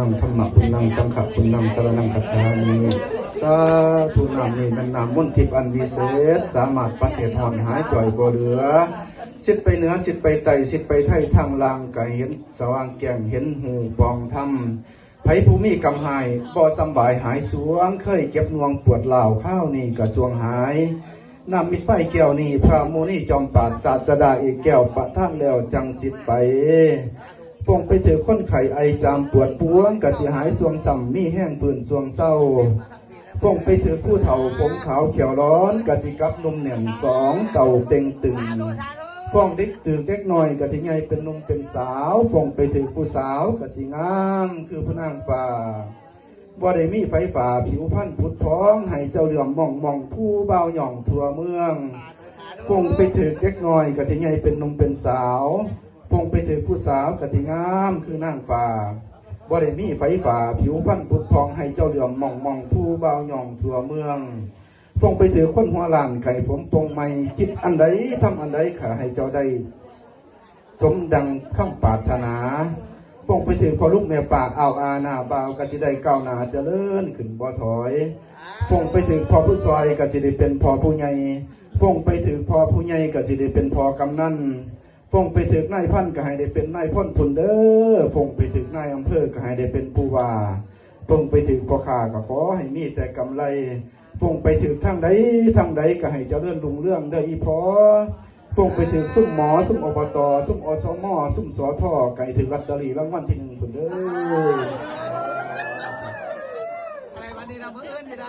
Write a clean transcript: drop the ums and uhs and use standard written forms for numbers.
นังธรรมะปุณณังสังฆปุณณังสรณังคัจฉามิสาธุนามนี้มันนามมนต์ทิพย์อันวิเศษสามารถปัดเห็ดหอนหายจ่อยบ่เหลือสิทธิ์ไปเหนือสิทธิ์ไปไต่สิทธิ์ไปไทยทางลางก็เห็นสว่างแก่งเห็นหูปองธรรมไผภูมิกำหายบ่สำบายหายสวงเคยเก็บนวงปวดเหล่าข้าวนี่ก็สวงหายนำมิตรไฟแก้วนี่พระโมนี่จอมปราดศาสดาเอกแก้วประท่านแล้วจังสิทธิ์ไปฟงไปถือค้นไข่ไอจามปวดปวงกะสิหายสวงสัมมีแห้งปืนสวงเศร้าฟงไปถือผู้เฒ่าผมขาวเขียวร้อนกะสิกับนุ่มเหนี่ยมสองเต่าเต็งตึงฟงเด็กถือเด็กหน่อยกะสิไงเป็นนุ่มเป็นสาวฟงไปถือผู้สาวกะสิงามคือพระนางฟ้าบ่ได้มีไฟฝ่าผิวพันธุ์พุทธท้องให้เจ้าเหลื่อมมองผู้เบาหย่องทั่วเมืองฟงไปถือเด็กหน่อยกะสิไงเป็นนุ่มเป็นสาวฟงไปถือผู้สาวกะสิงามคือนางฟ้าบ่ได้มีไฟฝ่าผิวพันธุ์พุทธท้องให้เจ้าเหลื่อมมองผู้เบาหย่องทั่วเมืองฟงไปถือคนหัวล้านไข่ผมตรงไม่คิดอันใดทำอันใดข้าให้เจ้าได้สมดังคำปรารถนาฟงไปถือพอลูกแม่ป่าเอาอาณาบ่าวกะสิได้ก้าวหน้าเจริญขึ้นบ่ถอยฟงไปถือพอผู้ซอยกะสิได้เป็นพอผู้ใหญ่ฟงไปถือพอผู้ใหญ่กะสิได้เป็นพอกำนันฟงไปถือนายพันก็ให้ได้เป็นนายพ้นทุนเด้อฟงไปถือนายอำเภอก็ให้ได้เป็นผู้ว่าฟงไปถือพ่อข้าก็ขอให้มีแต่กำไรฟงไปถือทางใดก็ให้เจริญรุ่งเรื่องเด้ออีพอฟงไปถือซุ่มหมอซุ่มอบตซุ่มอสมซุ่มสทไก่ถือลอตเตอรี่รางวัลที่1พุ่นเด้ออะไรวันนี้เราเพิ่งเอิ้นได้